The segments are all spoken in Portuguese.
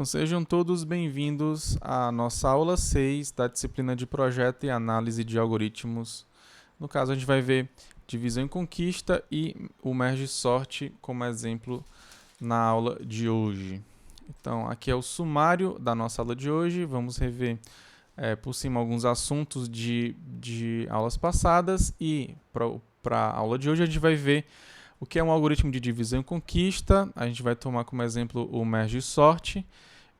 Então sejam todos bem-vindos à nossa aula 6 da disciplina de projeto e análise de algoritmos. No caso, a gente vai ver divisão e conquista e o merge sort como exemplo na aula de hoje. Então, aqui é o sumário da nossa aula de hoje. Vamos rever por cima alguns assuntos de aulas passadas e para a aula de hoje a gente vai ver o que é um algoritmo de divisão e conquista. A gente vai tomar como exemplo o merge sort.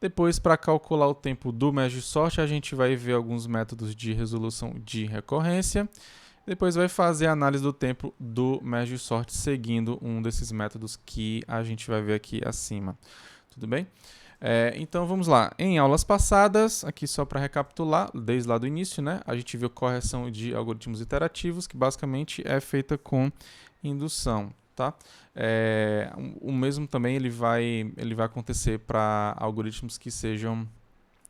Depois, para calcular o tempo do merge sort, a gente vai ver alguns métodos de resolução de recorrência. Depois vai fazer a análise do tempo do merge sort seguindo um desses métodos que a gente vai ver aqui acima. Tudo bem? Então vamos lá. Em aulas passadas, aqui só para recapitular, desde lá do início, né, a gente viu correção de algoritmos iterativos, que basicamente é feita com indução. Tá? O mesmo também ele vai acontecer para algoritmos que sejam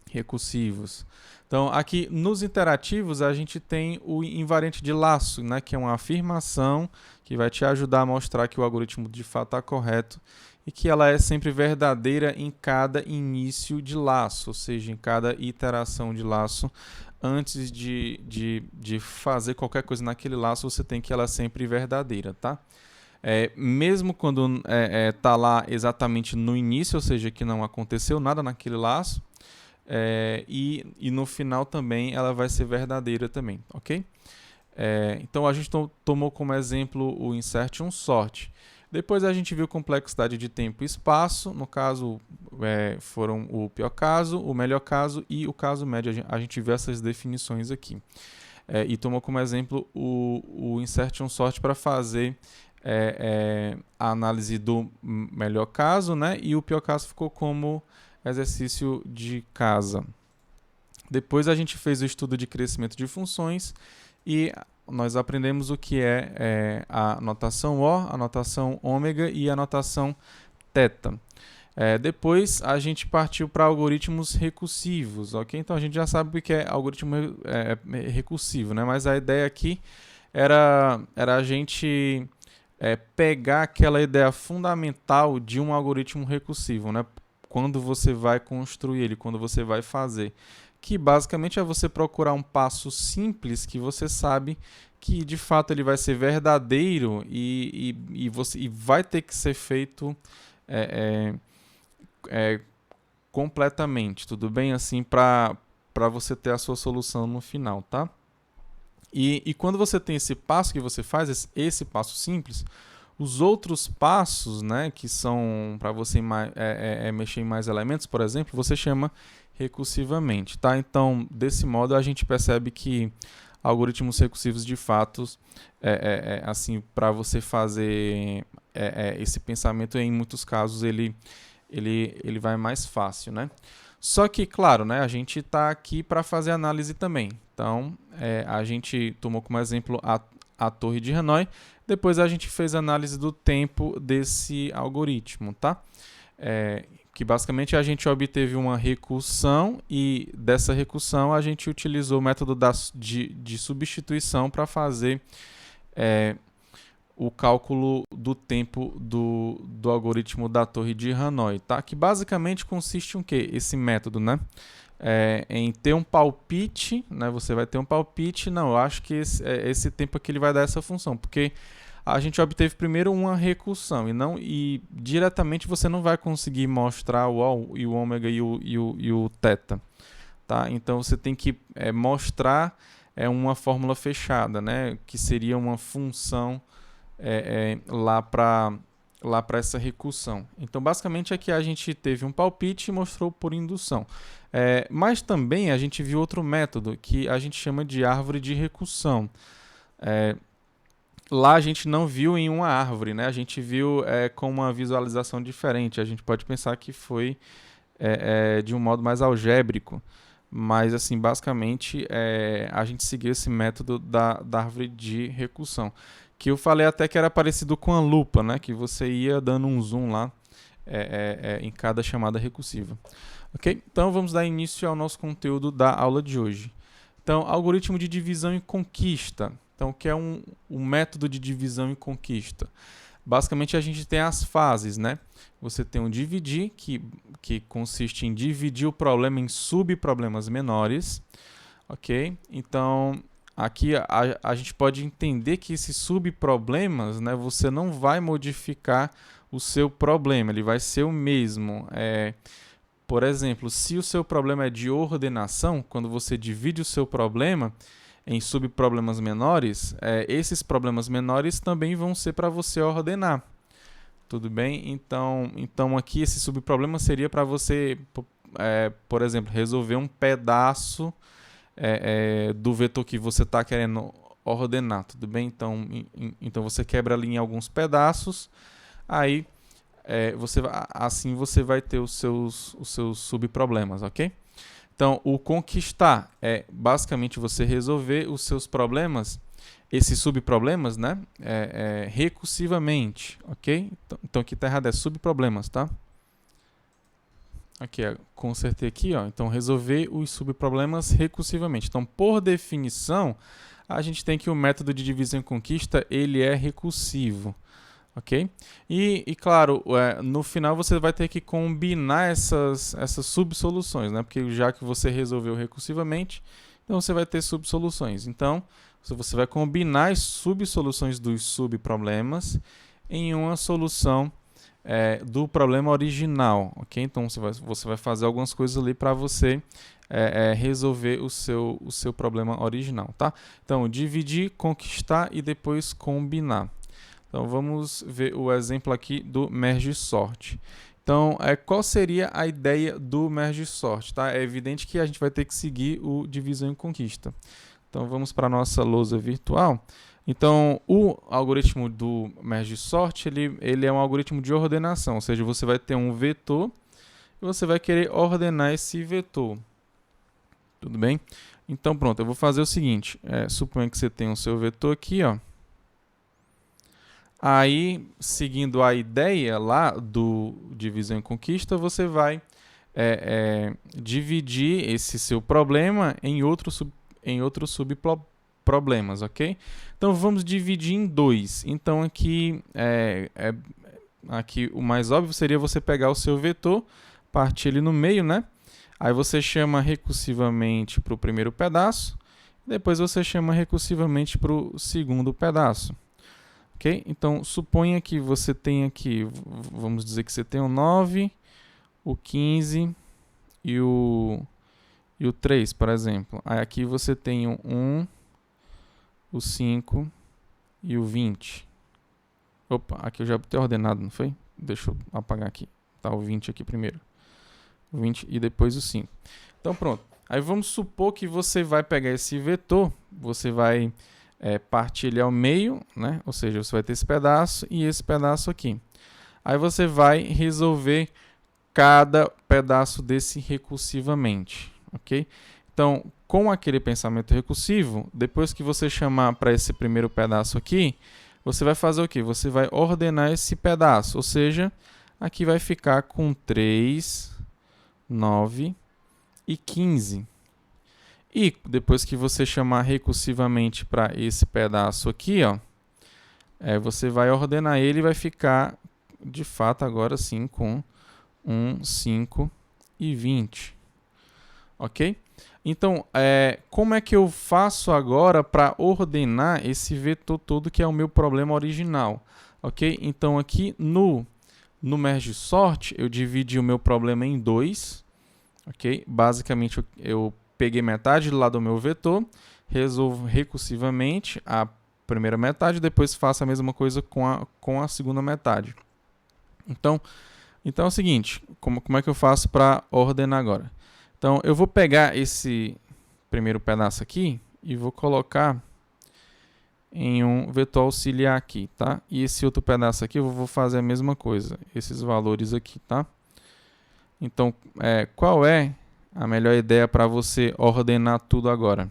recursivos. Então, aqui nos interativos, a gente tem o invariante de laço, né, que é uma afirmação que vai te ajudar a mostrar que o algoritmo de fato está correto e que ela é sempre verdadeira em cada início de laço, ou seja, em cada iteração de laço. Antes de fazer qualquer coisa naquele laço, você tem que ela sempre verdadeira, tá? Mesmo quando está lá exatamente no início, ou seja, que não aconteceu nada naquele laço, e no final também ela vai ser verdadeira também, ok? Então a gente tomou como exemplo o insert sort. Depois a gente viu complexidade de tempo e espaço, no caso foram o pior caso, o melhor caso e o caso médio. A gente viu essas definições aqui. E tomou como exemplo o insert sort para fazer a análise do melhor caso, né? E o pior caso ficou como exercício de casa. Depois a gente fez o estudo de crescimento de funções e nós aprendemos o que é a notação O, a notação ômega e a notação θ. Depois a gente partiu para algoritmos recursivos, ok? Então a gente já sabe o que é algoritmo recursivo, né? Mas a ideia aqui era a gente pegar aquela ideia fundamental de um algoritmo recursivo, né? Quando você vai construir ele, quando você vai fazer. Que basicamente é você procurar um passo simples que você sabe que de fato ele vai ser verdadeiro e vai ter que ser feito completamente, tudo bem? Assim, para você ter a sua solução no final, tá? E quando você tem esse passo que você faz, esse passo simples, os outros passos, né, que são para você mexer em mais elementos, por exemplo, você chama recursivamente, tá? Então, desse modo, a gente percebe que algoritmos recursivos, de fato, assim, para você fazer esse pensamento, em muitos casos, ele vai mais fácil, né? Só que, claro, né, a gente está aqui para fazer análise também. Então, a gente tomou como exemplo a torre de Hanoi. Depois a gente fez análise do tempo desse algoritmo, tá? Que basicamente a gente obteve uma recursão e dessa recursão a gente utilizou o método de substituição para fazer o cálculo do tempo do algoritmo da torre de Hanoi, tá? Que basicamente consiste em quê? Esse método, né? Em ter um palpite, né? Você vai ter um palpite, não, eu acho que esse tempo aqui ele vai dar essa função, porque a gente obteve primeiro uma recursão e diretamente você não vai conseguir mostrar o O e o ômega e o θ, tá? Então você tem que mostrar uma fórmula fechada, né? Que seria uma função lá para essa recursão. Então, basicamente, aqui a gente teve um palpite e mostrou por indução. Mas também a gente viu outro método que a gente chama de árvore de recursão. Lá a gente não viu em uma árvore, né? A gente viu com uma visualização diferente. A gente pode pensar que foi de um modo mais algébrico. Mas, assim, basicamente, a gente seguiu esse método da árvore de recursão. Que eu falei até que era parecido com a lupa, né? Que você ia dando um zoom lá em cada chamada recursiva. Ok? Então, vamos dar início ao nosso conteúdo da aula de hoje. Então, algoritmo de divisão e conquista. Então, o que é um método de divisão e conquista? basicamente a gente tem as fases, né? Você tem um dividir, que consiste em dividir o problema em subproblemas menores, ok? Então, aqui a gente pode entender que esses subproblemas, né, você não vai modificar o seu problema, ele vai ser o mesmo. Por exemplo, se o seu problema é de ordenação, quando você divide o seu problema em subproblemas menores, esses problemas menores também vão ser para você ordenar. Tudo bem? Então aqui esse subproblema seria para você, por exemplo, resolver um pedaço do vetor que você está querendo ordenar. Tudo bem? Então você quebra ali em alguns pedaços, aí assim você vai ter os seus subproblemas, ok? Então, o conquistar é basicamente você resolver os seus problemas, esses subproblemas, né? Recursivamente, ok? Então aqui está errado, é subproblemas, tá? Aqui, consertei aqui, ó. Então, resolver os subproblemas recursivamente. Então, por definição, a gente tem que o método de divisão e conquista, ele é recursivo. Ok? E claro, no final você vai ter que combinar essas subsoluções, né? Porque já que você resolveu recursivamente, então você vai ter subsoluções. Então, você vai combinar as subsoluções dos subproblemas em uma solução do problema original, ok? Então, você vai fazer algumas coisas ali para você resolver o seu problema original, tá? Então, dividir, conquistar e depois combinar. Então, vamos ver o exemplo aqui do merge sort. Então, qual seria a ideia do merge sort? Tá? É evidente que a gente vai ter que seguir o divisão e conquista. Então, vamos para a nossa lousa virtual. Então, o algoritmo do merge sort, ele é um algoritmo de ordenação, ou seja, você vai ter um vetor e você vai querer ordenar esse vetor. Tudo bem? Então, pronto, eu vou fazer o seguinte. Suponha que você tem o seu vetor aqui, ó. Aí, seguindo a ideia lá do divisão e conquista, você vai dividir esse seu problema em outros subproblemas, ok? Então, vamos dividir em dois. Então, aqui o mais óbvio seria você pegar o seu vetor, partir ele no meio, né? Aí você chama recursivamente para o primeiro pedaço, depois você chama recursivamente para o segundo pedaço. Okay? Então, suponha que você tem aqui, vamos dizer que você tem o 9, o 15 e o 3, por exemplo. Aí aqui você tem o 1, o 5 e o 20. Opa, aqui eu já botei ordenado, não foi? Deixa eu apagar aqui. Tá, o 20 aqui primeiro. O 20 e depois o 5. Então, pronto. Aí vamos supor que você vai pegar esse vetor, você vai partir ele ao meio, né? Ou seja, você vai ter esse pedaço e esse pedaço aqui. Aí você vai resolver cada pedaço desse recursivamente, ok? Então, com aquele pensamento recursivo, depois que você chamar para esse primeiro pedaço aqui, você vai fazer o quê? Você vai ordenar esse pedaço, ou seja, aqui vai ficar com 3, 9 e 15. E depois que você chamar recursivamente para esse pedaço aqui, ó, você vai ordenar ele e vai ficar, de fato, agora sim com 1, 5 e 20. Ok? Então, como é que eu faço agora para ordenar esse vetor todo que é o meu problema original? Ok? Então, aqui no merge sort, eu dividi o meu problema em dois. Ok? Basicamente, eu peguei metade do lado do meu vetor, resolvo recursivamente a primeira metade, depois faço a mesma coisa com a segunda metade. Então é o seguinte, como é que eu faço para ordenar agora? Então, eu vou pegar esse primeiro pedaço aqui e vou colocar em um vetor auxiliar aqui, tá? E esse outro pedaço aqui eu vou fazer a mesma coisa, esses valores aqui, tá? Então, qual é a melhor ideia para você ordenar tudo agora?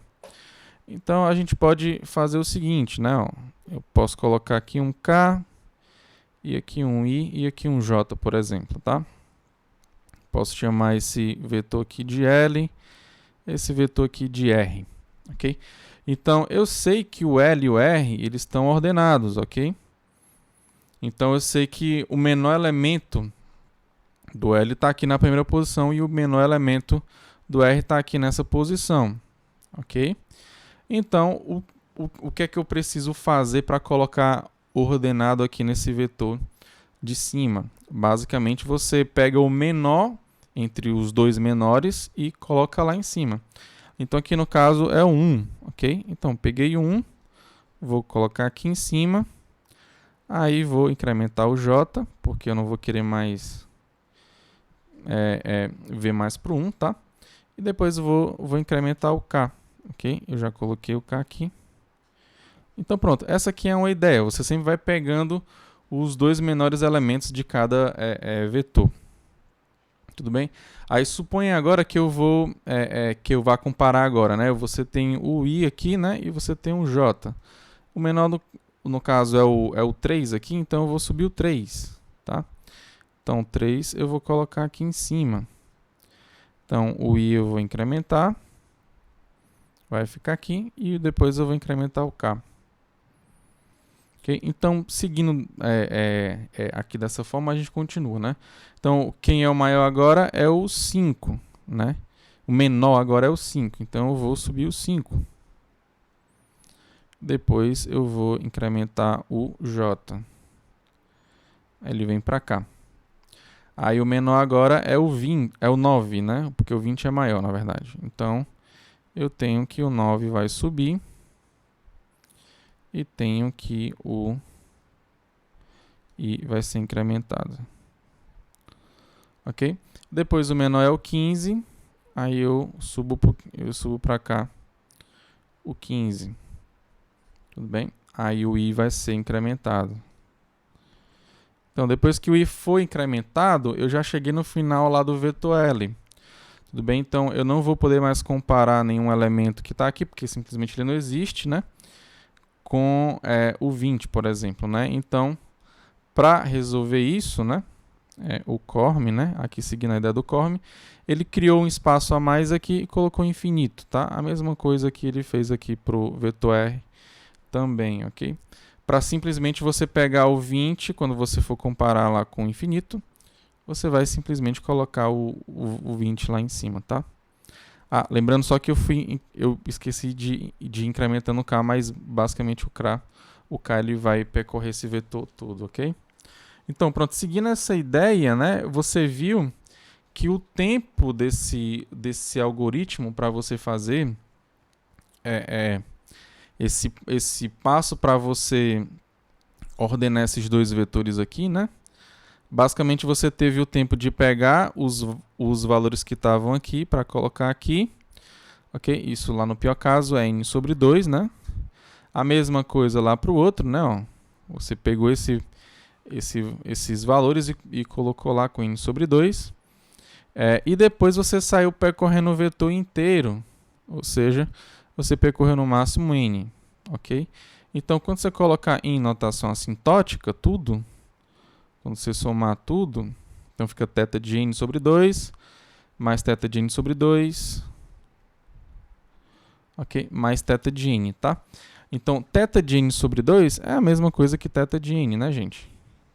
Então, a gente pode fazer o seguinte, né? Ó, eu posso colocar aqui um K, e aqui um I, e aqui um J, por exemplo, tá? Posso chamar esse vetor aqui de L, esse vetor aqui de R, ok? Então, eu sei que o L e o R, eles estão ordenados, ok? Então eu sei que o menor elemento do L está aqui na primeira posição e o menor elemento do R está aqui nessa posição, ok? Então, o que é que eu preciso fazer para colocar ordenado aqui nesse vetor de cima? Basicamente, você pega o menor entre os dois menores e coloca lá em cima. Então, aqui no caso é o 1, ok? Então, peguei o 1, vou colocar aqui em cima, aí vou incrementar o J, porque eu não vou querer mais ver mais para o 1, tá? E depois vou incrementar o K, ok? Eu já coloquei o K aqui. Então pronto, essa aqui é uma ideia. Você sempre vai pegando os dois menores elementos de cada vetor. Tudo bem? Aí suponha agora que eu vá comparar agora, né? Você tem o I aqui, né? E você tem o J. O menor no caso é o 3 aqui, então eu vou subir o 3, tá? Então, 3 eu vou colocar aqui em cima. Então, o I eu vou incrementar. Vai ficar aqui. E depois eu vou incrementar o K. Okay? Então, seguindo aqui dessa forma, a gente continua, né? Então, quem é o maior agora é o 5, né? O menor agora é o 5. Então, eu vou subir o 5. Depois, eu vou incrementar o J. Ele vem para cá. Aí o menor agora é o 20, é o 9, né? Porque o 20 é maior, na verdade. Então, eu tenho que o 9 vai subir. E tenho que o I vai ser incrementado. Ok? Depois o menor é o 15. Aí eu subo para cá o 15. Tudo bem? Aí o I vai ser incrementado. Então, depois que o I foi incrementado, eu já cheguei no final lá do vetor L. Tudo bem? Então, eu não vou poder mais comparar nenhum elemento que está aqui, porque simplesmente ele não existe, né? Com o 20, por exemplo, né? Então, para resolver isso, né? O Corm, né? Aqui seguindo a ideia do Corm, ele criou um espaço a mais aqui e colocou infinito, tá? A mesma coisa que ele fez aqui para o vetor R também, ok? Para simplesmente você pegar o 20, quando você for comparar lá com o infinito, você vai simplesmente colocar o 20 lá em cima, tá? Ah, lembrando só que eu esqueci de ir incrementando o K, mas basicamente o K ele vai percorrer esse vetor todo, ok? Então, pronto, seguindo essa ideia, né, você viu que o tempo desse algoritmo para você fazer esse passo para você ordenar esses dois vetores aqui, né? Basicamente você teve o tempo de pegar os valores que estavam aqui para colocar aqui, ok? Isso lá no pior caso é n sobre 2, né? A mesma coisa lá para o outro, né? Ó, você pegou esses valores e colocou lá com n sobre 2. E depois você saiu percorrendo o vetor inteiro, ou seja, você percorreu no máximo n, ok? Então, quando você colocar em notação assintótica, tudo, quando você somar tudo, então fica θ de n sobre 2, mais θ de n sobre 2, ok? Mais θ de n, tá? Então, θ de n sobre 2 é a mesma coisa que θ de n, né, gente?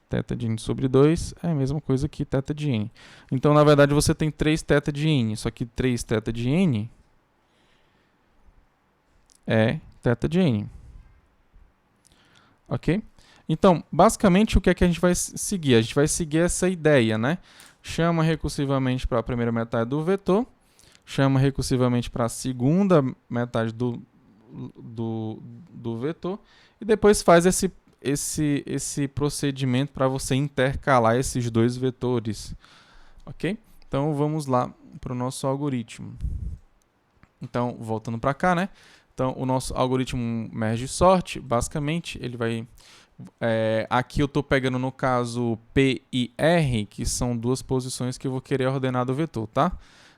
Θ de n sobre 2 é a mesma coisa que θ de n. Então, na verdade, você tem 3 θ de n, só que 3 θ de n é θ de n. Ok? Então, basicamente, o que é que a gente vai seguir? A gente vai seguir essa ideia, né? Chama recursivamente para a primeira metade do vetor, chama recursivamente para a segunda metade do vetor, e depois faz esse procedimento para você intercalar esses dois vetores. Ok? Então, vamos lá para o nosso algoritmo. Então, voltando para cá, né? Então, o nosso algoritmo merge sort, basicamente, ele vai... aqui eu estou pegando, no caso, P e R, que são duas posições que eu vou querer ordenar do vetor, tá?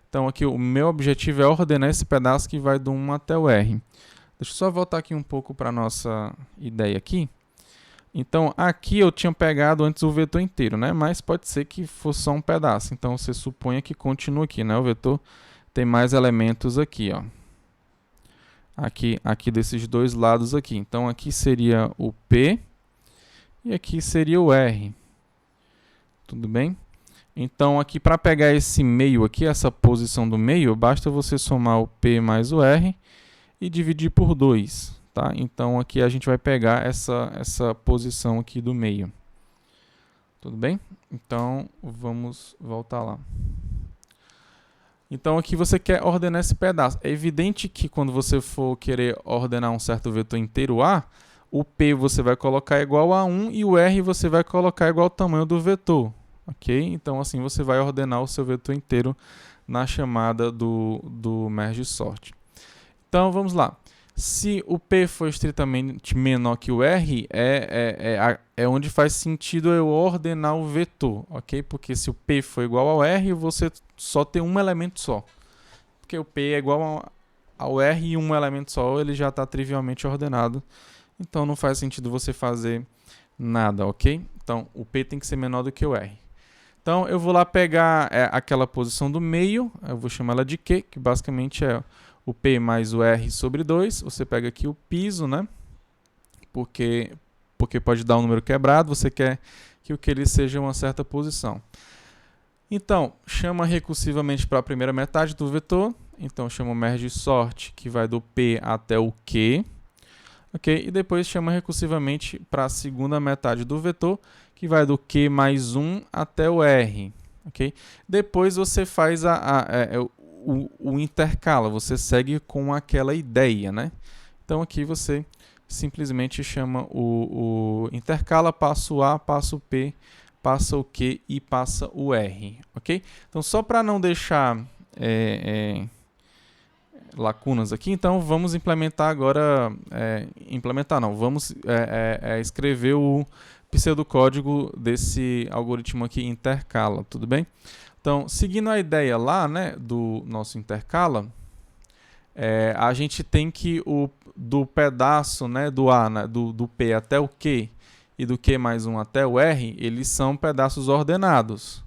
Então, aqui o meu objetivo é ordenar esse pedaço que vai do 1 até o R. Deixa eu só voltar aqui um pouco para a nossa ideia aqui. Então, aqui eu tinha pegado antes o vetor inteiro, né? Mas pode ser que fosse só um pedaço. Então, você suponha que continua aqui, né? O vetor tem mais elementos aqui, ó. Aqui desses dois lados aqui. Então, aqui seria o P e aqui seria o R. Tudo bem? Então, aqui para pegar esse meio aqui, essa posição do meio, basta você somar o P mais o R e dividir por 2. Tá? Então, aqui a gente vai pegar essa posição aqui do meio. Tudo bem? Então, vamos voltar lá. Então, aqui você quer ordenar esse pedaço. É evidente que quando você for querer ordenar um certo vetor inteiro A, o P você vai colocar igual a 1 e o R você vai colocar igual ao tamanho do vetor. Ok? Então, assim você vai ordenar o seu vetor inteiro na chamada do merge sort. Então, vamos lá. Se o P for estritamente menor que o R, é onde faz sentido eu ordenar o vetor, ok? Porque se o P for igual ao R, você só tem um elemento só. Porque o P é igual ao R e um elemento só, ele já está trivialmente ordenado. Então, não faz sentido você fazer nada, ok? Então, o P tem que ser menor do que o R. Então, eu vou lá pegar aquela posição do meio, eu vou chamar ela de Q, que basicamente é o P mais o R sobre 2. Você pega aqui o piso, né? Porque pode dar um número quebrado, você quer que o Q ele seja uma certa posição. Então, chama recursivamente para a primeira metade do vetor. Então, chama o merge sort, que vai do P até o Q. Okay? E depois chama recursivamente para a segunda metade do vetor, que vai do Q mais 1 até o R. Okay? Depois você faz o intercala, você segue com aquela ideia, né? Então aqui você simplesmente chama o intercala, passa o A, passa o P, passa o Q e passa o R, ok? Então só para não deixar lacunas aqui, então vamos implementar agora, vamos escrever o pseudocódigo desse algoritmo aqui intercala, tudo bem? Então, seguindo a ideia lá, né, do nosso intercala, a gente tem que do pedaço, né, do A, né, do P até o Q e do Q mais 1 até o R, eles são pedaços ordenados.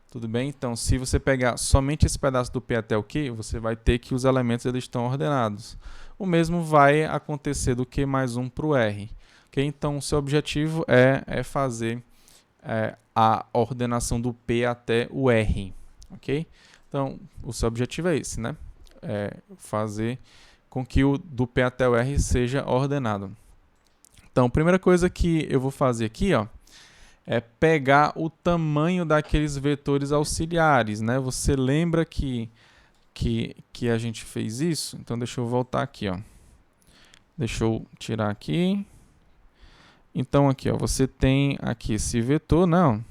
Tudo bem? Então, se você pegar somente esse pedaço do P até o Q, você vai ter que os elementos eles estão ordenados. O mesmo vai acontecer do Q mais 1 para o R. Okay? Então, o seu objetivo é fazer a ordenação do P até o R, ok? Então, o seu objetivo é esse, né? Fazer com que o do P até o R seja ordenado. Então, a primeira coisa que eu vou fazer aqui, ó, é pegar o tamanho daqueles vetores auxiliares, né? Você lembra que a gente fez isso? Então, deixa eu voltar aqui, ó. Deixa eu tirar aqui. Então, aqui, ó, você tem aqui esse vetor, não?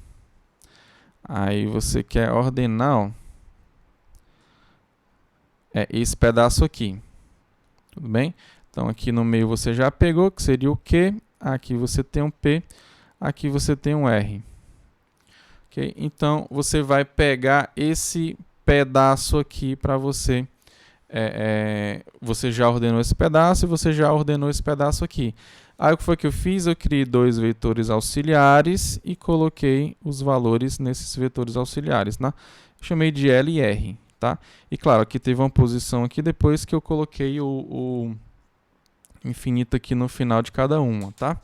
Aí você quer ordenar, ó, esse pedaço aqui. Tudo bem? Então, aqui no meio você já pegou, que seria o Q. Aqui você tem um P. Aqui você tem um R. Okay? Então, você vai pegar esse pedaço aqui para você. Você já ordenou esse pedaço e você já ordenou esse pedaço aqui. Aí o que foi que eu fiz? Eu criei dois vetores auxiliares e coloquei os valores nesses vetores auxiliares, né? Chamei de L e R, tá? E claro, aqui teve uma posição aqui depois que eu coloquei o infinito aqui no final de cada uma, tá?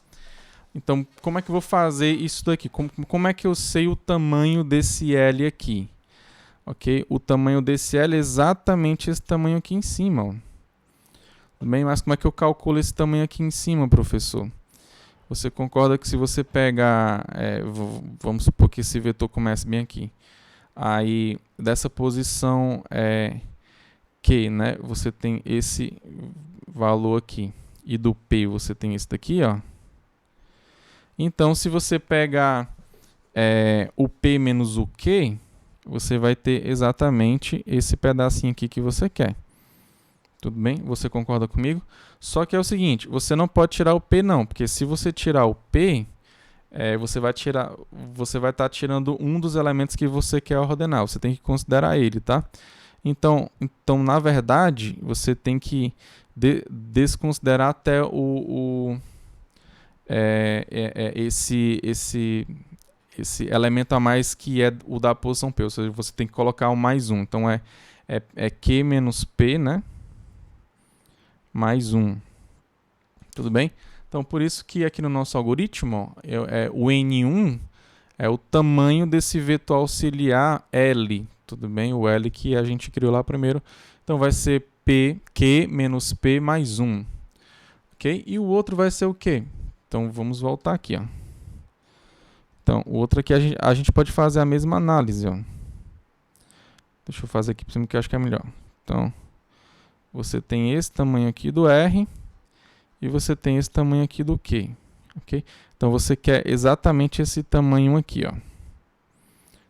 Então, como é que eu vou fazer isso daqui? Como é que eu sei o tamanho desse L aqui? Ok? O tamanho desse L é exatamente esse tamanho aqui em cima, ó. Tudo bem? Mas como é que eu calculo esse tamanho aqui em cima, professor? Você concorda que se você pegar, vamos supor que esse vetor comece bem aqui. Aí, dessa posição Q, né? Você tem esse valor aqui. E do P você tem esse daqui, ó. Então, se você pegar o P menos o Q, você vai ter exatamente esse pedacinho aqui que você quer. Tudo bem? Você concorda comigo? Só que é o seguinte, você não pode tirar o P não, porque se você tirar o P, você vai estar tirando um dos elementos que você quer ordenar. Você tem que considerar ele, tá? Então na verdade, você tem que desconsiderar até esse elemento a mais que é o da posição P, ou seja, você tem que colocar o mais 1. Então, Q menos P, né? Mais 1. Tudo bem? Então, por isso que aqui no nosso algoritmo, o N1 é o tamanho desse vetor auxiliar L, tudo bem? O L que a gente criou lá primeiro. Então, vai ser Q menos P mais 1. Ok? E o outro vai ser o quê? Então, vamos voltar aqui, ó. Então, o outro aqui a gente pode fazer a mesma análise, ó. Deixa eu fazer aqui por cima que eu acho que é melhor. Então, você tem esse tamanho aqui do R e você tem esse tamanho aqui do Q. Ok? Então, você quer exatamente esse tamanho aqui, ó.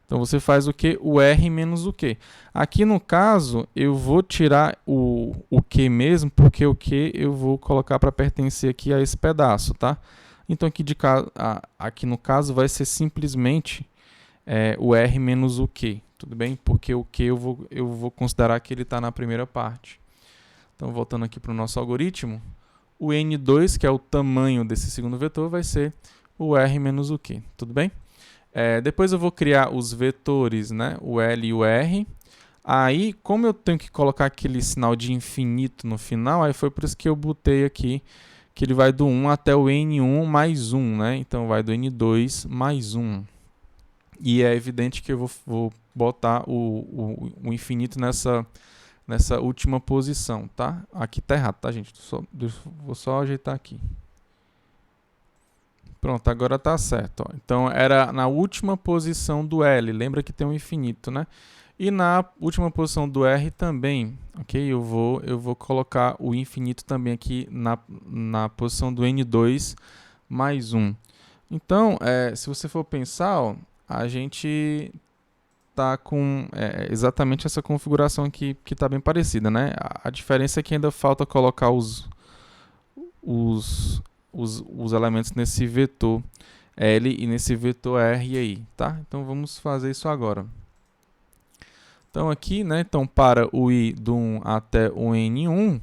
Então, você faz o quê? O R menos o Q. Aqui, no caso, eu vou tirar o Q mesmo, porque o Q eu vou colocar para pertencer aqui a esse pedaço, tá? Então, aqui no caso, vai ser simplesmente o R menos o Q, tudo bem? Porque o Q eu vou considerar que ele está na primeira parte. Então, voltando aqui para o nosso algoritmo, o N2, que é o tamanho desse segundo vetor, vai ser o R menos o Q, tudo bem? Depois eu vou criar os vetores, né? O L e o R. Aí, como eu tenho que colocar aquele sinal de infinito no final, aí foi por isso que eu botei aqui que ele vai do 1 até o N1 mais 1, né? Então, vai do N2 mais 1. E é evidente que eu vou botar o infinito nessa última posição, tá? Aqui tá errado, tá, gente? Vou só ajeitar aqui. Pronto, agora tá certo. Ó. Então, era na última posição do L. Lembra que tem um infinito, né? E na última posição do R também, ok? Eu vou colocar o infinito também aqui na posição do N2 mais 1. Então, se você for pensar, ó, a gente tá com exatamente essa configuração aqui que está bem parecida, né? A diferença é que ainda falta colocar os elementos nesse vetor L e nesse vetor R aí, tá? Então, vamos fazer isso agora. Então, aqui, né, então, para o I do 1 até o N1,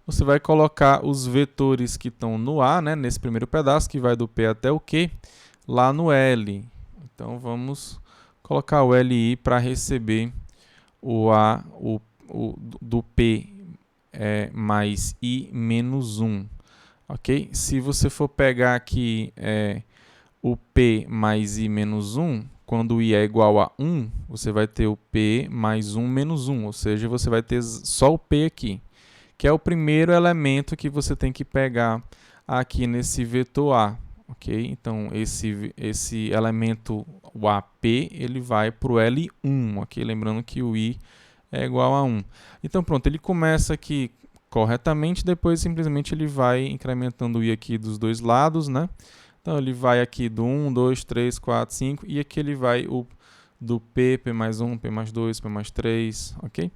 você vai colocar os vetores que estão no A, né, nesse primeiro pedaço, que vai do P até o Q, lá no L. Então, vamos colocar o LI para receber o A do P mais I menos 1. Ok? Se você for pegar aqui o P mais I menos 1, quando o I é igual a 1, você vai ter o P mais 1 menos 1, ou seja, você vai ter só o P aqui, que é o primeiro elemento que você tem que pegar aqui nesse vetor A. Ok? Então, esse elemento, o AP, ele vai para o L1, ok? Lembrando que o I é igual a 1. Então, pronto, ele começa aqui corretamente, depois simplesmente ele vai incrementando o I aqui dos dois lados, né? Então, ele vai aqui do 1, 2, 3, 4, 5, e aqui ele vai do P, P mais 1, P mais 2, P mais 3, ok?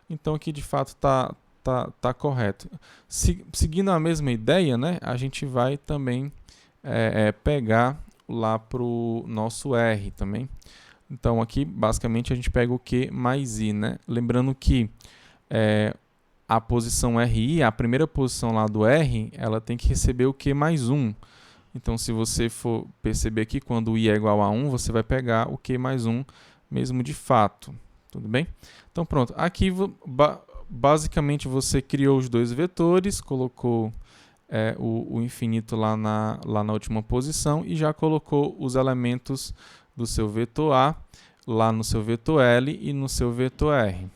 Então, aqui de fato tá correto. Seguindo a mesma ideia, né? A gente vai também pegar lá para o nosso R também. Então, aqui, basicamente, a gente pega o Q mais I, né? Lembrando que a posição RI, a primeira posição lá do R, ela tem que receber o Q mais 1. Então, se você for perceber aqui, quando o I é igual a 1, você vai pegar o Q mais 1 mesmo de fato. Tudo bem? Então, pronto. Aqui, basicamente, você criou os dois vetores, colocou o infinito lá na última posição e já colocou os elementos do seu vetor A lá no seu vetor L e no seu vetor R.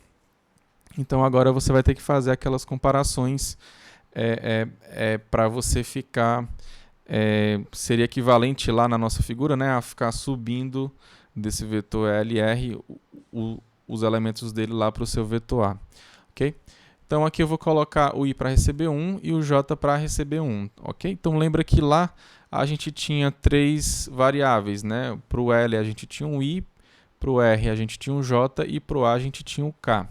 Então, agora você vai ter que fazer aquelas comparações para você ficar... seria equivalente lá na nossa figura, né, a ficar subindo desse vetor L e R os elementos dele lá para o seu vetor A. Ok? Então, aqui eu vou colocar o I para receber 1 e o J para receber 1. Ok? Então, lembra que lá a gente tinha três variáveis, né? Para o L a gente tinha um I, para o R a gente tinha um J e para o A a gente tinha um K.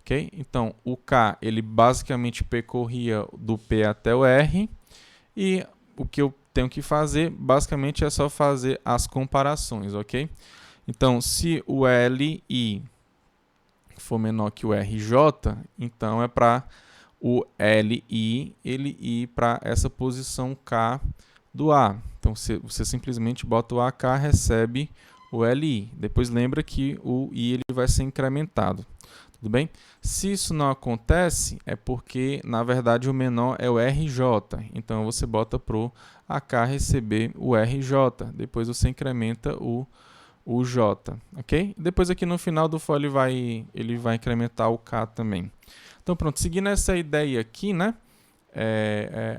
Ok? Então, o K, ele basicamente percorria do P até o R e o que eu tenho que fazer, basicamente, é só fazer as comparações, ok? Então, se o LI for menor que o RJ, então é para o LI ele ir para essa posição K do A. Então, você simplesmente bota o AK, recebe o LI. Depois lembra que o I ele vai ser incrementado. Tudo bem? Se isso não acontece, é porque, na verdade, o menor é o RJ. Então, você bota para o AK receber o RJ. Depois você incrementa o J, ok? Depois aqui no final do for ele vai incrementar o K também. Então, pronto, seguindo essa ideia aqui, né?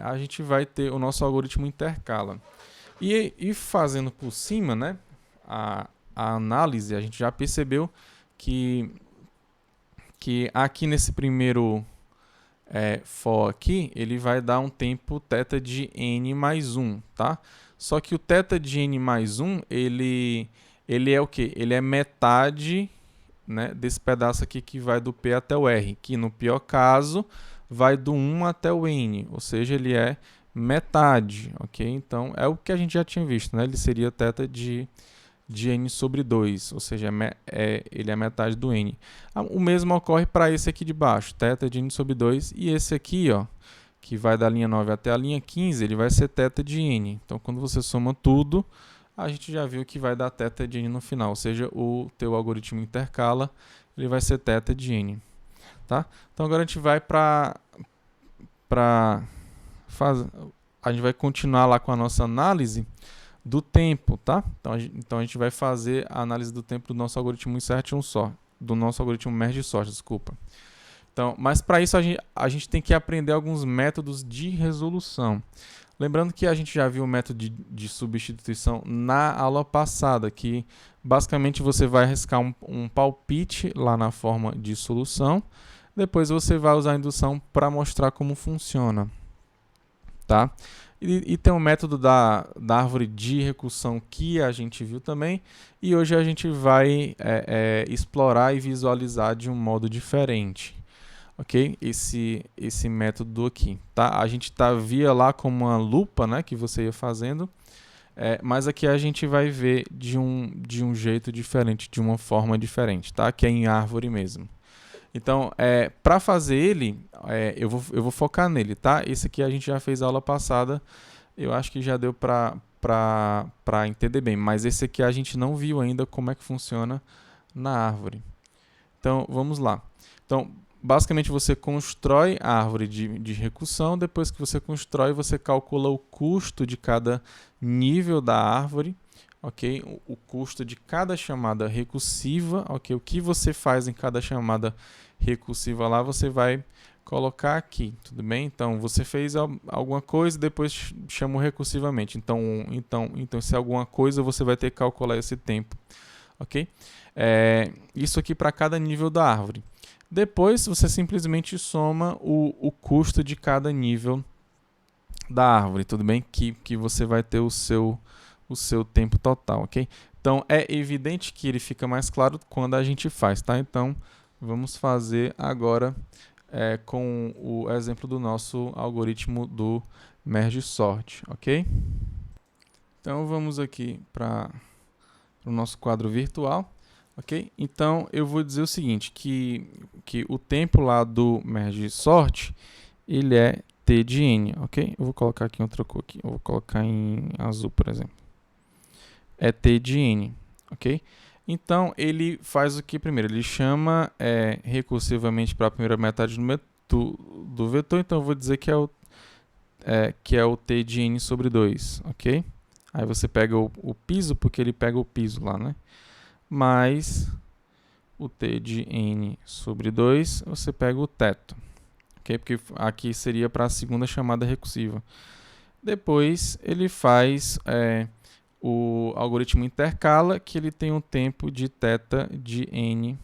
A gente vai ter o nosso algoritmo intercala. E fazendo por cima, né? A análise, a gente já percebeu que aqui nesse primeiro for aqui, ele vai dar um tempo θ de n mais 1, tá? Só que o θ de n mais 1, ele é o quê? Ele é metade, né, desse pedaço aqui que vai do P até o R, que no pior caso vai do 1 até o N, ou seja, ele é metade, ok? Então, é o que a gente já tinha visto, né? Ele seria θ de N sobre 2, ou seja, ele é metade do N. O mesmo ocorre para esse aqui de baixo, θ de N sobre 2, e esse aqui, ó, que vai da linha 9 até a linha 15, ele vai ser θ de N. Então, quando você soma tudo, a gente já viu que vai dar θ de N no final, ou seja, o teu algoritmo intercala, ele vai ser θ de N. Tá? Então, agora a gente vai a gente vai continuar lá com a nossa análise do tempo, tá? Então a gente vai fazer a análise do tempo do nosso algoritmo insertion sort, do nosso algoritmo merge sort, desculpa. Então, mas para isso a gente tem que aprender alguns métodos de resolução. Lembrando que a gente já viu o método de substituição na aula passada, que basicamente você vai arriscar um palpite lá na forma de solução, depois você vai usar a indução para mostrar como funciona, tá? E tem um método da árvore de recursão que a gente viu também, e hoje a gente vai explorar e visualizar de um modo diferente, ok? Esse método aqui, tá? A gente via lá como uma lupa, né, que você ia fazendo, mas aqui a gente vai ver de um jeito diferente, de uma forma diferente, tá? Que é em árvore mesmo. Então, para fazer ele, eu vou focar nele, tá? Esse aqui a gente já fez a aula passada, eu acho que já deu para entender bem, mas esse aqui a gente não viu ainda como é que funciona na árvore. Então, vamos lá. Então, basicamente você constrói a árvore de recursão, depois que você constrói, você calcula o custo de cada nível da árvore, ok? O custo de cada chamada recursiva, ok? O que você faz em cada chamada recursiva lá, você vai colocar aqui, tudo bem? Então, você fez alguma coisa e depois chamou recursivamente. Então, se é alguma coisa, você vai ter que calcular esse tempo, ok? Isso aqui para cada nível da árvore. Depois, você simplesmente soma o custo de cada nível da árvore, tudo bem? Que você vai ter o seu tempo total, ok? Então, é evidente que ele fica mais claro quando a gente faz, tá? Então, vamos fazer agora com o exemplo do nosso algoritmo do merge sort, ok? Então, vamos aqui para o nosso quadro virtual, ok? Então, eu vou dizer o seguinte, que o tempo lá do merge sort, ele é t de n, ok? Eu vou colocar aqui outra cor aqui, eu vou colocar em azul, por exemplo. É t de n, ok? Então, ele faz o que primeiro? Ele chama recursivamente para a primeira metade do vetor, então eu vou dizer que é o t de n sobre 2, ok? Aí você pega o piso, porque ele pega o piso lá, né? Mais o t de n sobre 2, você pega o teto, ok? Porque aqui seria para a segunda chamada recursiva. Depois, ele faz o algoritmo intercala, que ele tem um tempo de θ de n,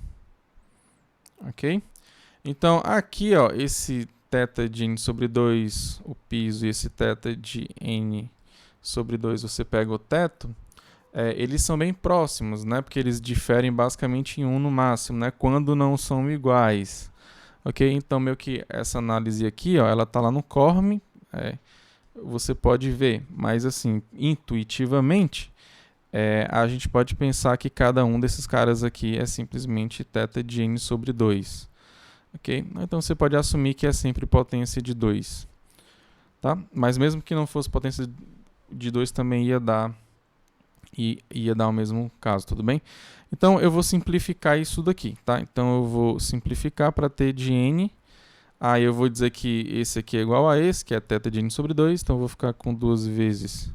ok? Então, aqui, ó, esse θ de n sobre 2, o piso, e esse θ de n sobre 2, você pega o teto, eles são bem próximos, né? Porque eles diferem basicamente em 1 no máximo, né? Quando não são iguais, ok? Então, meio que essa análise aqui, ó, ela tá lá no CORM, você pode ver, mas assim, intuitivamente, a gente pode pensar que cada um desses caras aqui é simplesmente θ de n sobre 2, ok? Então você pode assumir que é sempre potência de 2, tá? Mas mesmo que não fosse potência de 2, também ia dar e ia dar o mesmo caso, tudo bem? Então, eu vou simplificar isso daqui, tá? Então, eu vou simplificar para t de n. Aí eu vou dizer que esse aqui é igual a esse, que é θ de n sobre 2. Então, eu vou ficar com 2 vezes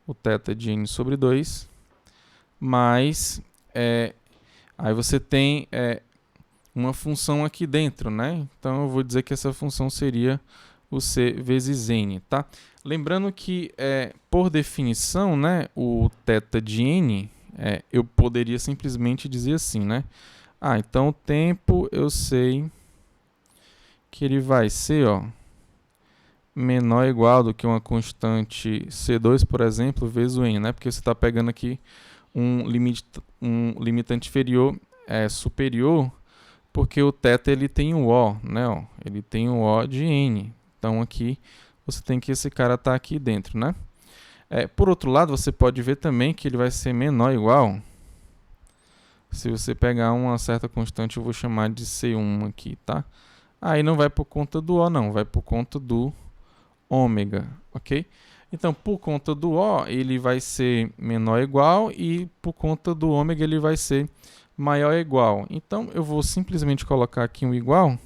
o θ de n sobre 2. Mais, aí você tem uma função aqui dentro, né? Então, eu vou dizer que essa função seria o c vezes n, tá? Lembrando que, por definição, né, o θ de n, eu poderia simplesmente dizer assim, né? Então o tempo eu sei que ele vai ser, menor ou igual do que uma constante C2, por exemplo, vezes o n, né? Porque você está pegando aqui um limitante inferior superior, porque o θ ele tem um O, né? Ele tem um O de n. Então aqui você tem que esse cara tá aqui dentro, né? Por outro lado, você pode ver também que ele vai ser menor ou igual. Se você pegar uma certa constante, eu vou chamar de C1 aqui, tá? Aí não vai por conta do O, não. Vai por conta do ômega, ok? Então, por conta do O, ele vai ser menor ou igual. E por conta do ômega, ele vai ser maior ou igual. Então, eu vou simplesmente colocar aqui um igual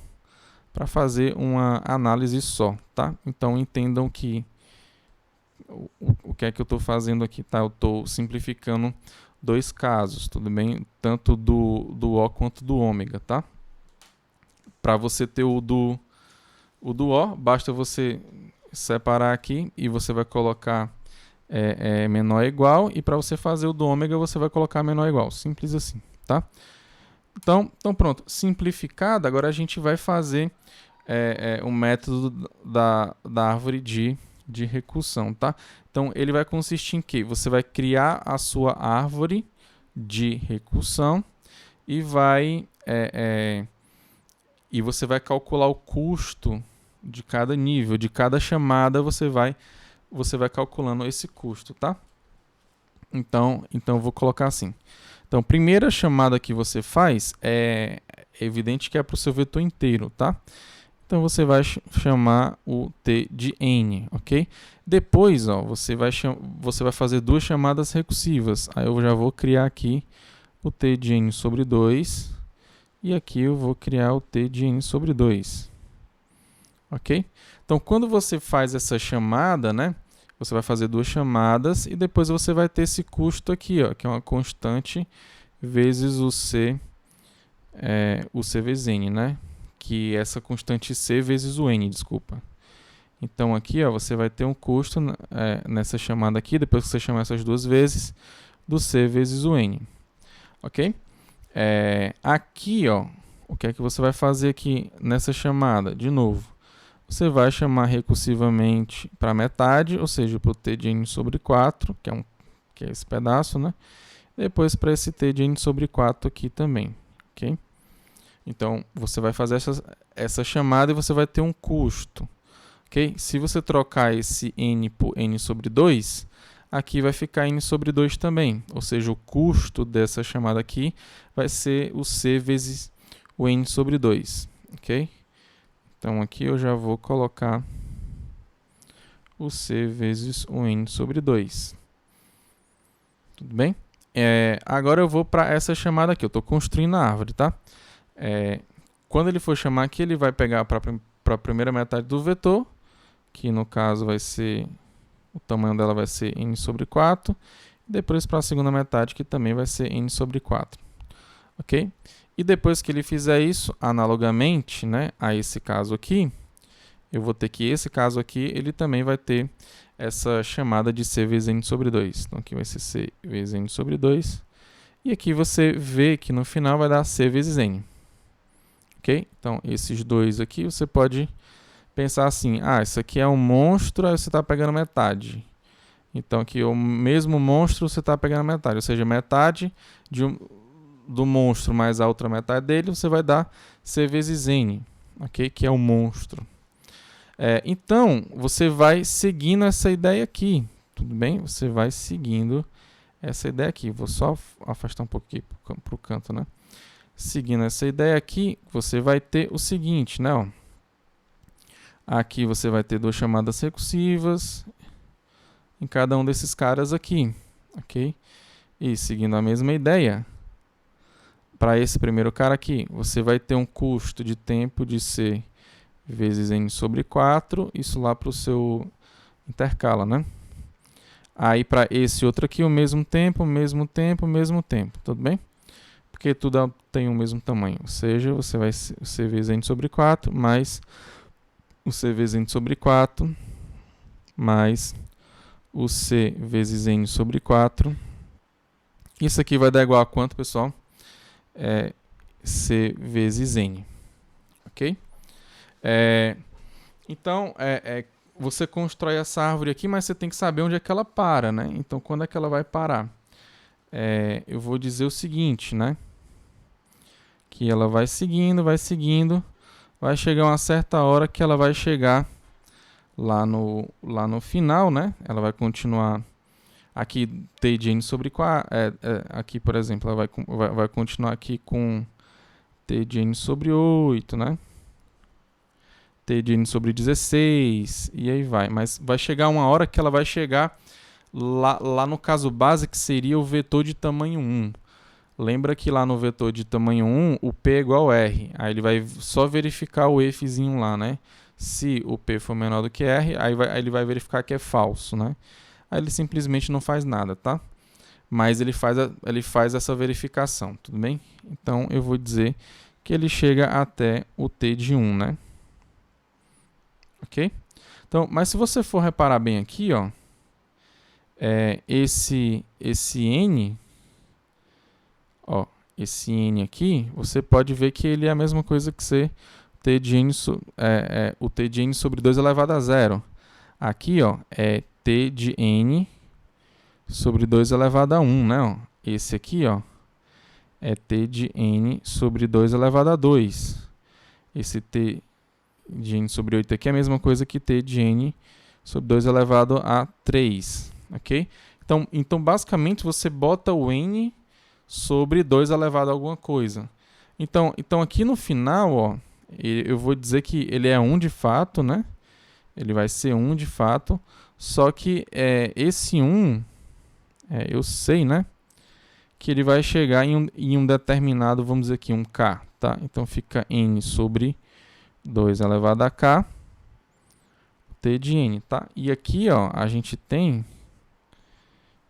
para fazer uma análise só, tá? Então, entendam que o que é que eu estou fazendo aqui, tá? Eu estou simplificando dois casos, tudo bem? Tanto do O quanto do ômega, tá? Para você ter o do O, basta você separar aqui e você vai colocar menor ou igual. E para você fazer o do ômega, você vai colocar menor ou igual. Simples assim, tá? Então pronto. Simplificado, agora a gente vai fazer o método da árvore de recursão, tá? Então, ele vai consistir em quê? Você vai criar a sua árvore de recursão e você vai calcular o custo de cada nível, de cada chamada, você vai calculando esse custo, tá? Então eu vou colocar assim. Então, primeira chamada que você faz é evidente que é para o seu vetor inteiro, tá? Então, você vai chamar o t de n, ok? Depois, você vai fazer duas chamadas recursivas. Aí eu já vou criar aqui o t de n sobre 2. E aqui eu vou criar o t de n sobre 2. Ok? Então, quando você faz essa chamada, né? Você vai fazer duas chamadas e depois você vai ter esse custo aqui, que é uma constante vezes o c vezes n, né? Que é essa constante c vezes o n, desculpa. Então aqui, você vai ter um custo nessa chamada aqui, depois que você chamar essas duas vezes, do c vezes o n. Ok? Aqui, o que é que você vai fazer aqui nessa chamada? De novo, você vai chamar recursivamente para metade, ou seja, para o t de n sobre 4, que é esse pedaço, né? Depois para esse t de n sobre 4 aqui também, ok? Então, você vai fazer essa chamada e você vai ter um custo, ok? Se você trocar esse n por n sobre 2, aqui vai ficar n sobre 2 também, ou seja, o custo dessa chamada aqui vai ser o c vezes o n sobre 2, ok? Então, aqui eu já vou colocar o c vezes o n sobre 2. Tudo bem? Agora eu vou para essa chamada aqui. Eu estou construindo a árvore, tá? Quando ele for chamar aqui, ele vai pegar para a primeira metade do vetor, que no caso vai ser... O tamanho dela vai ser n sobre 4. E depois para a segunda metade, que também vai ser n sobre 4. Ok? E depois que ele fizer isso, analogamente, né, a esse caso aqui, eu vou ter que esse caso aqui, ele também vai ter essa chamada de c vezes n sobre 2. Então, aqui vai ser c vezes n sobre 2. E aqui você vê que no final vai dar c vezes n. Ok? Então, esses dois aqui, você pode pensar assim, isso aqui é um monstro, aí você está pegando metade. Então, aqui o mesmo monstro, você está pegando metade. Ou seja, metade do monstro mais a outra metade dele, você vai dar c vezes n, ok? Que é o monstro. Então, você vai seguindo essa ideia aqui, tudo bem? Você vai seguindo essa ideia aqui. Vou só afastar um pouquinho para o canto, né? Seguindo essa ideia aqui, você vai ter o seguinte, né? Aqui você vai ter duas chamadas recursivas em cada um desses caras aqui, ok? E seguindo a mesma ideia, para esse primeiro cara aqui, você vai ter um custo de tempo de C vezes N sobre 4, isso lá para o seu intercala, né? Aí para esse outro aqui, o mesmo tempo, tudo bem? Porque tudo tem o mesmo tamanho, ou seja, você vai C vezes N sobre 4 mais o C vezes N sobre 4 mais o C vezes N sobre 4. Isso aqui vai dar igual a quanto, pessoal? C vezes N, ok? Então, você constrói essa árvore aqui, mas você tem que saber onde é que ela para, né? Então, quando é que ela vai parar? Eu vou dizer o seguinte, né? Que ela vai seguindo, vai chegar uma certa hora que ela vai chegar lá no final, né? Ela vai continuar aqui t de n sobre 4, aqui, por exemplo, ela vai continuar aqui com t de n sobre 8, né? T de n sobre 16, e aí vai. Mas vai chegar uma hora que ela vai chegar lá no caso base, que seria o vetor de tamanho 1. Lembra que lá no vetor de tamanho 1, o P é igual a R. Aí ele vai só verificar o Fzinho lá, né? Se o P for menor do que R, aí ele vai verificar que é falso, né? Aí ele simplesmente não faz nada, tá? Mas ele faz essa verificação, tudo bem? Então, eu vou dizer que ele chega até o T de 1, né? Ok? Então, mas se você for reparar bem aqui, ó, esse N, ó, esse N aqui, você pode ver que ele é a mesma coisa que ser T de N, o T de N sobre 2 elevado a 0. Aqui, ó, é T de N sobre 2 elevado a 1, né? Ó. Esse aqui, ó, é T de N sobre 2 elevado a 2. Esse T de N sobre 8 aqui é a mesma coisa que T de N sobre 2 elevado a 3, ok? Então, basicamente, você bota o N sobre 2 elevado a alguma coisa. Então aqui no final, ó, eu vou dizer que ele é 1 de fato, né? Ele vai ser 1 de fato, só que esse 1, eu sei, né? Que ele vai chegar em um determinado, vamos dizer aqui, um K, tá? Então fica N sobre 2 elevado a K, T de N, tá? E aqui, ó, a gente tem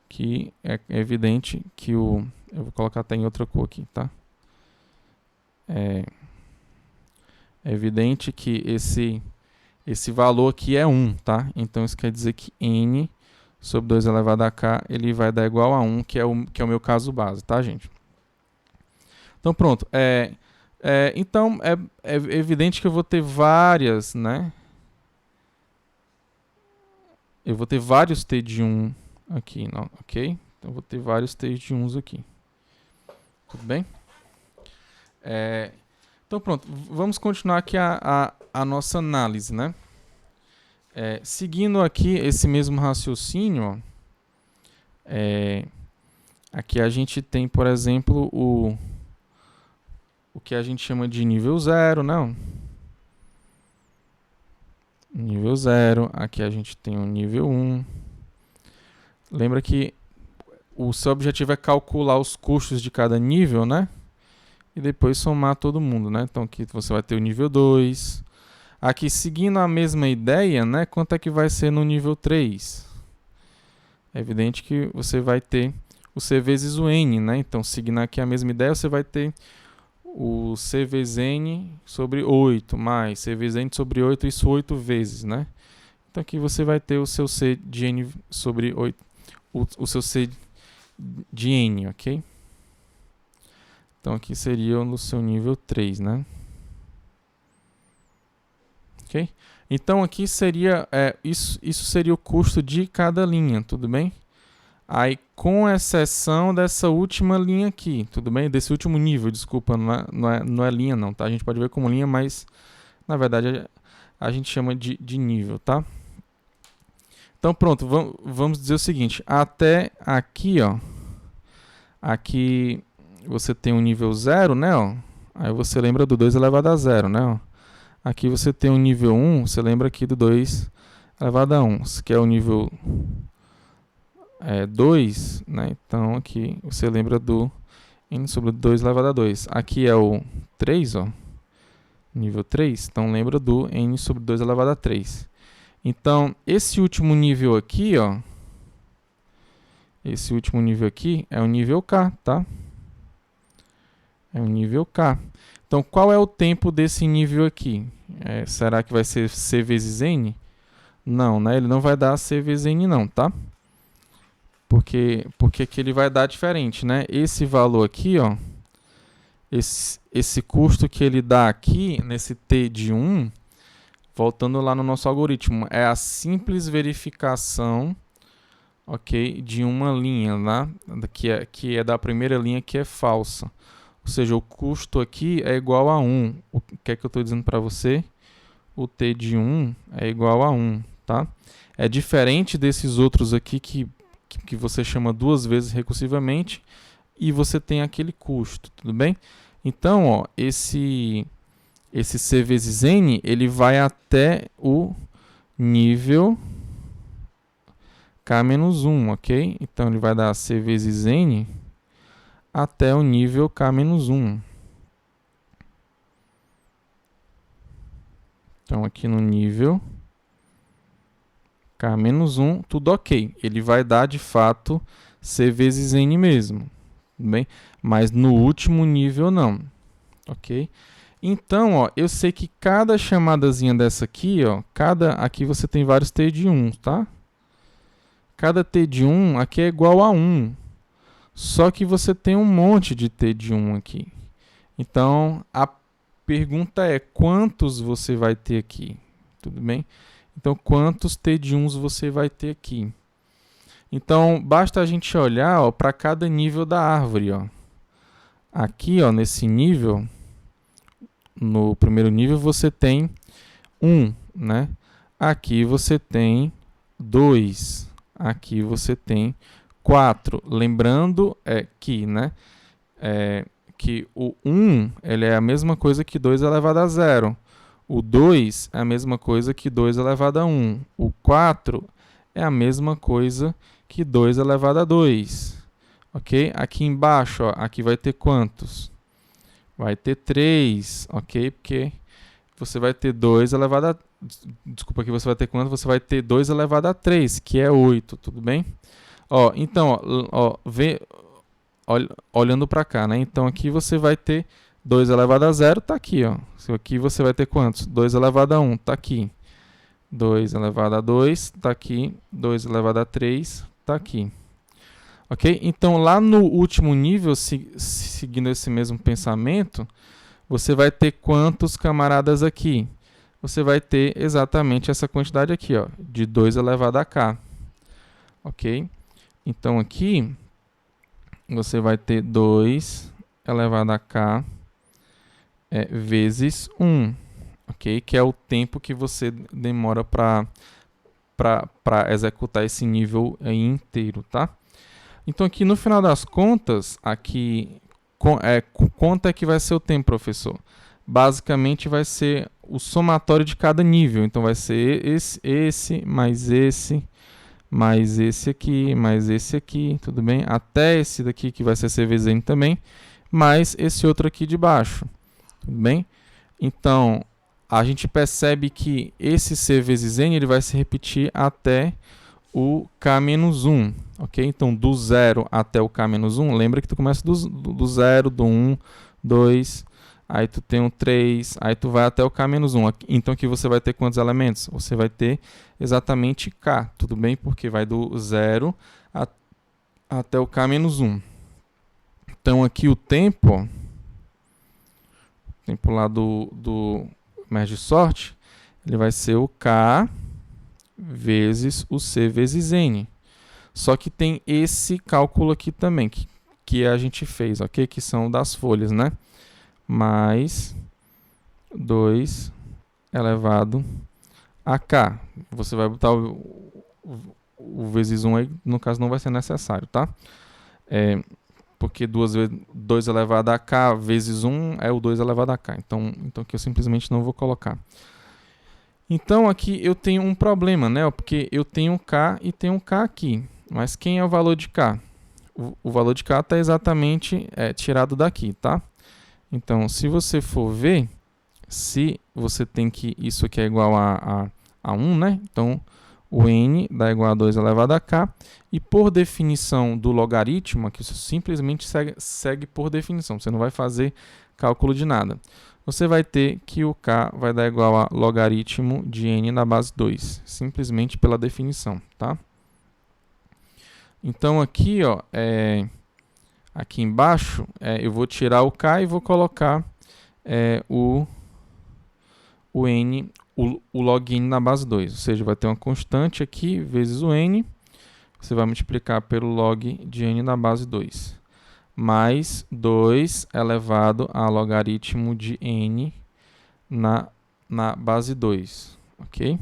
que é evidente que eu vou colocar até em outra cor aqui, tá? É evidente que esse valor aqui é 1, tá? Então isso quer dizer que N sobre 2 elevado a K, ele vai dar igual a 1, que é o meu caso base, tá, gente? Então pronto, então é evidente que eu vou ter várias, né? Eu vou ter vários T de 1 aqui, não, ok? Então eu vou ter vários T de 1 aqui. Tudo bem? Então pronto, vamos continuar aqui a nossa análise, né? Seguindo aqui esse mesmo raciocínio, ó, aqui a gente tem, por exemplo, o que a gente chama de nível 0, né? Nível 0, aqui a gente tem o nível 1. Lembra que o seu objetivo é calcular os custos de cada nível, né? E depois somar todo mundo, né? Então aqui você vai ter o nível 2. Aqui, seguindo a mesma ideia, né? Quanto é que vai ser no nível 3? É evidente que você vai ter o C vezes o N, né? Então, seguindo aqui a mesma ideia, você vai ter o C vezes N sobre 8, mais C vezes N sobre 8, isso 8 vezes, né? Então, aqui você vai ter o seu C de N sobre 8, o seu C de N, ok? Então, aqui seria no seu nível 3, né? Ok? Então, aqui seria, isso seria o custo de cada linha, tudo bem? Aí, com exceção dessa última linha aqui, tudo bem? Desse último nível, desculpa, não é linha não, tá? A gente pode ver como linha, mas, na verdade, a gente chama de nível, tá? Então, pronto, vamos dizer o seguinte, até aqui, ó, aqui você tem o nível 0, né, ó? Aí você lembra do 2 elevado a 0, né, ó? Aqui você tem o nível 1, você lembra aqui do 2 elevado a 1, que é o nível 2, né? Então aqui você lembra do n sobre 2 elevado a 2. Aqui é o 3, ó, nível 3, então lembra do n sobre 2 elevado a 3. Então, esse último nível aqui, ó, esse último nível aqui é o nível K, tá? É o nível K. Então, qual é o tempo desse nível aqui? Será que vai ser C vezes N? Não, né? Ele não vai dar C vezes N não, tá? Porque que ele vai dar diferente, né? Esse valor aqui, ó, esse custo que ele dá aqui, nesse T de 1, voltando lá no nosso algoritmo, é a simples verificação, ok, de uma linha, né? que é da primeira linha que é falsa. Ou seja, o custo aqui é igual a 1. O que é que eu estou dizendo para você? O T de 1 é igual a 1, tá? É diferente desses outros aqui que você chama duas vezes recursivamente e você tem aquele custo, tudo bem? Então, ó, esse C vezes N, ele vai até o nível K-1, ok? Então, ele vai dar C vezes N até o nível K-1. Então, aqui no nível K-1, tudo ok. Ele vai dar, de fato, C vezes N mesmo, tudo bem? Mas no último nível, não, ok? Então, ó, eu sei que cada chamadazinha dessa aqui, ó, aqui você tem vários T de 1, tá? Cada T de 1 aqui é igual a 1. Só que você tem um monte de T de 1 aqui. Então, a pergunta é, quantos você vai ter aqui? Tudo bem? Então, quantos T de 1 você vai ter aqui? Então, basta a gente olhar para cada nível da árvore. Ó. Aqui, ó, nesse nível, no primeiro nível, você tem 1, né? Aqui você tem 2. Aqui você tem 4. Lembrando que, né? Que o 1 ele é a mesma coisa que 2 elevado a 0. O 2 é a mesma coisa que 2 elevado a 1. O 4 é a mesma coisa que 2 elevado a 2. Ok? Aqui embaixo, ó, aqui vai ter quantos? Vai ter 3, ok? Porque você vai ter 2 elevado a... Desculpa, aqui você vai ter quanto? Você vai ter 2 elevado a 3, que é 8, tudo bem? Ó, então, olhando para cá, né? Então, aqui você vai ter 2 elevado a 0, tá aqui, ó. Aqui você vai ter quantos? 2 elevado a 1, tá aqui. 2 elevado a 2, tá aqui. 2 elevado a 3, tá aqui. Ok? Então, lá no último nível, seguindo esse mesmo pensamento, você vai ter quantos camaradas aqui? Você vai ter exatamente essa quantidade aqui, ó, de 2 elevado a k. Ok? Então, aqui, você vai ter 2 elevado a k vezes 1, ok? Que é o tempo que você demora para executar esse nível aí inteiro, tá? Então, aqui no final das contas, aqui, quanto é que vai ser o tempo, professor? Basicamente, vai ser o somatório de cada nível. Então, vai ser mais esse aqui, mais esse aqui, tudo bem? Até esse daqui, que vai ser C vezes N também, mais esse outro aqui de baixo, tudo bem? Então, a gente percebe que esse C vezes N ele vai se repetir até o K-1, ok? Então, do 0 até o K-1, lembra que tu começa do 0, do 1, 2, aí tu tem um 3, aí tu vai até o K-1. Então, aqui você vai ter quantos elementos? Você vai ter exatamente K, tudo bem? Porque vai do 0 até o K-1. Então, aqui o tempo lá do merge sort, ele vai ser o K vezes o C vezes N. Só que tem esse cálculo aqui também, que a gente fez, ok? Que são das folhas, né? Mais 2 elevado a K. Você vai botar o vezes 1 aí, no caso não vai ser necessário, tá? Porque 2 elevado a K vezes 1 é o 2 elevado a K. Então aqui eu simplesmente não vou colocar. Então, aqui eu tenho um problema, né? Porque eu tenho K e tenho K aqui. Mas quem é o valor de K? O valor de K está exatamente tirado daqui, tá? Então, se você for ver, se você tem que isso aqui é igual a 1, né? Então, o n dá igual a 2 elevado a k. E por definição do logaritmo, aqui você simplesmente segue por definição. Você não vai fazer cálculo de nada. Você vai ter que o k vai dar igual a logaritmo de n na base 2. Simplesmente pela definição, tá? Então, aqui, ó, aqui embaixo, eu vou tirar o k e vou colocar o n, o log n na base 2. Ou seja, vai ter uma constante aqui vezes o n. Você vai multiplicar pelo log de n na base 2. Mais 2 elevado a logaritmo de n na base 2. Ok?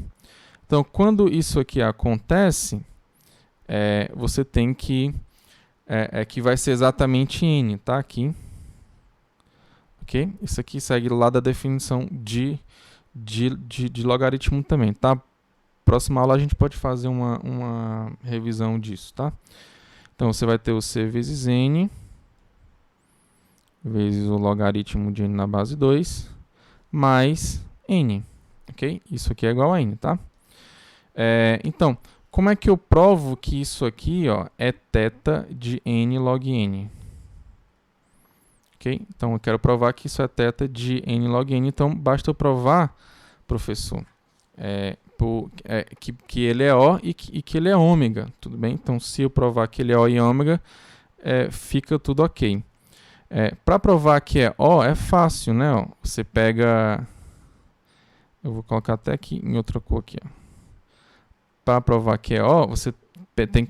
Então, quando isso aqui acontece, você tem que... que vai ser exatamente n, tá? Aqui. Ok? Isso aqui segue lá da definição de logaritmo também, tá? Próxima aula a gente pode fazer uma revisão disso, tá? Então, você vai ter o c vezes n, vezes o logaritmo de n na base 2, mais n, ok? Isso aqui é igual a n, tá? Então, como é que eu provo que isso aqui, ó, é θ de n log n? Ok? Então, eu quero provar que isso é θ de n log n. Então, basta eu provar, professor, que ele é O e que ele é ômega. Tudo bem? Então, se eu provar que ele é O e ômega, fica tudo ok. Para provar que é O, é fácil, né? Ó, você pega... Eu vou colocar até aqui em outra cor aqui. Para provar que é O, você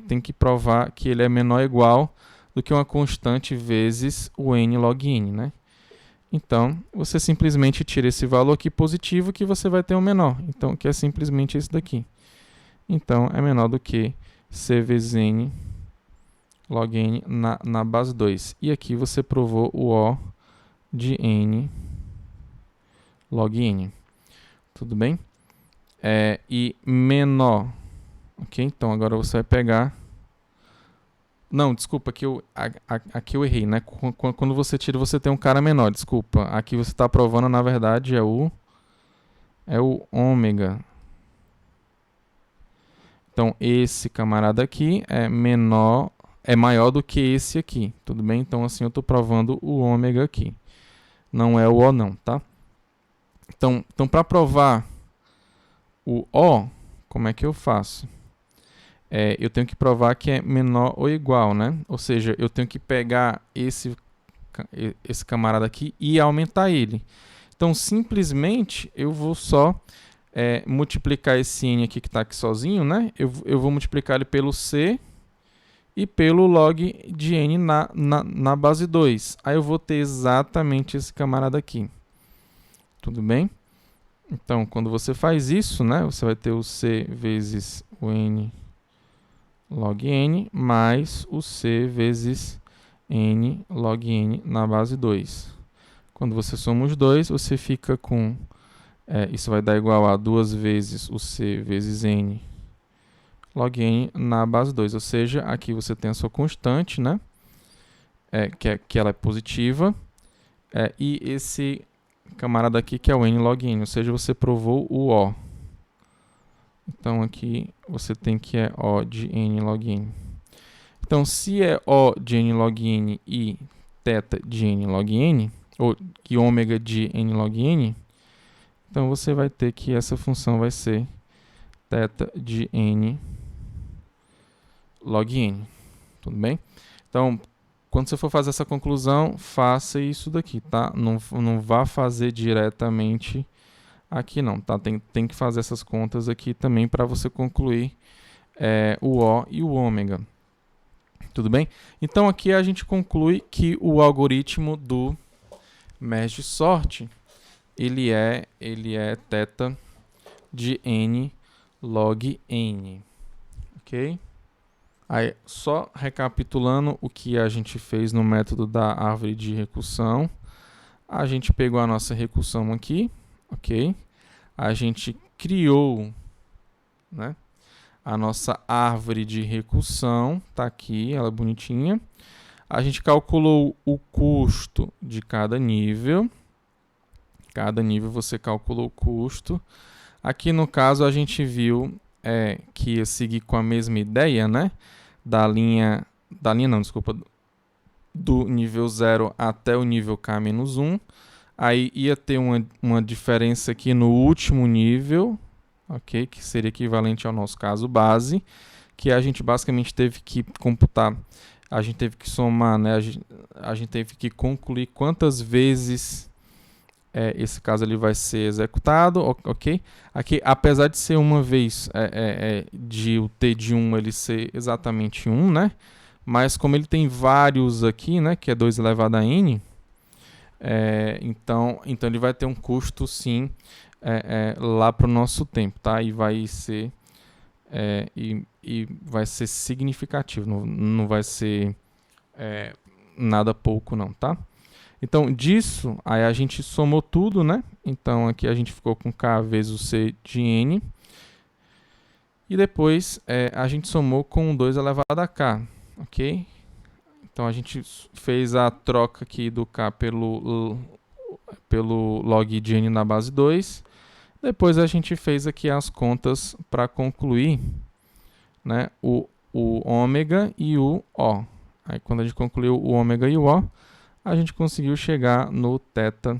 tem que provar que ele é menor ou igual do que uma constante vezes o n log n, né? Então, você simplesmente tira esse valor aqui positivo que você vai ter um menor. Então, que é simplesmente esse daqui. Então, é menor do que c vezes n log n na base 2. E aqui você provou o O de n log n. Tudo bem? E menor. Ok? Então, agora você vai pegar... Não, desculpa, aqui eu errei, né? Quando você tira, você tem um cara menor, desculpa. Aqui você está provando, na verdade, é o ômega. Então, esse camarada aqui é maior do que esse aqui, tudo bem? Então, assim, eu estou provando o ômega aqui. Não é o O não, tá? Então para provar o O, como é que eu faço? Eu tenho que provar que é menor ou igual, né? Ou seja, eu tenho que pegar esse camarada aqui e aumentar ele. Então, simplesmente, eu vou só multiplicar esse n aqui que está aqui sozinho, né? Eu vou multiplicar ele pelo c e pelo log de n na base 2. Aí eu vou ter exatamente esse camarada aqui. Tudo bem? Então, quando você faz isso, né? Você vai ter o c vezes o n log n mais o c vezes n log n na base 2. Quando você soma os dois, você fica com... isso vai dar igual a 2 vezes o c vezes n log n na base 2. Ou seja, aqui você tem a sua constante, né? Que ela é positiva. E esse camarada aqui que é o n log n. Ou seja, você provou o O. Então, aqui você tem que é O de n log n. Então, se é O de n log n e θ de n log n, ou que ômega de n log n, então você vai ter que essa função vai ser θ de n log n. Tudo bem? Então, quando você for fazer essa conclusão, faça isso daqui, tá? Não vá fazer diretamente aqui não, tá? Tem que fazer essas contas aqui também para você concluir o O e o ômega. Tudo bem? Então aqui a gente conclui que o algoritmo do merge sort ele é θ de n log n, ok? Aí, só recapitulando o que a gente fez no método da árvore de recursão, a gente pegou a nossa recursão aqui, ok? A gente criou, né, a nossa árvore de recursão, tá aqui, ela é bonitinha. A gente calculou o custo de cada nível. Cada nível você calculou o custo. Aqui no caso a gente viu que ia seguir com a mesma ideia, né? Do nível 0 até o nível K-1. Aí ia ter uma diferença aqui no último nível, ok? Que seria equivalente ao nosso caso base, que a gente basicamente teve que computar, a gente teve que somar, né? A gente teve que concluir quantas vezes esse caso ele vai ser executado, ok? Aqui, apesar de ser uma vez, de o t de 1 ele ser exatamente 1, né? Mas como ele tem vários aqui, né? Que é 2 elevado a n, então ele vai ter um custo, sim, lá para o nosso tempo, tá? E vai ser, vai ser significativo, não vai ser nada pouco, não, tá? Então, disso, aí a gente somou tudo, né? Então, aqui a gente ficou com K vezes o C de N. E depois, a gente somou com 2 elevado a K, ok? Então, a gente fez a troca aqui do K pelo log de N na base 2. Depois, a gente fez aqui as contas para concluir, né, o ômega e o O. Aí, quando a gente concluiu o ômega e o O, a gente conseguiu chegar no θ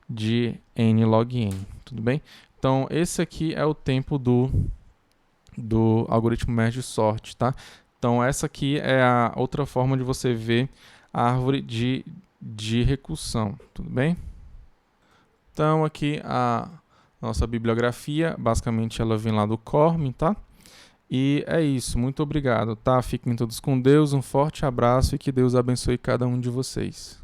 de n log n, tudo bem? Então, esse aqui é o tempo do algoritmo merge sort, tá? Então, essa aqui é a outra forma de você ver a árvore de recursão, tudo bem? Então, aqui a nossa bibliografia, basicamente ela vem lá do Corme, tá? E é isso, muito obrigado, tá? Fiquem todos com Deus, um forte abraço e que Deus abençoe cada um de vocês.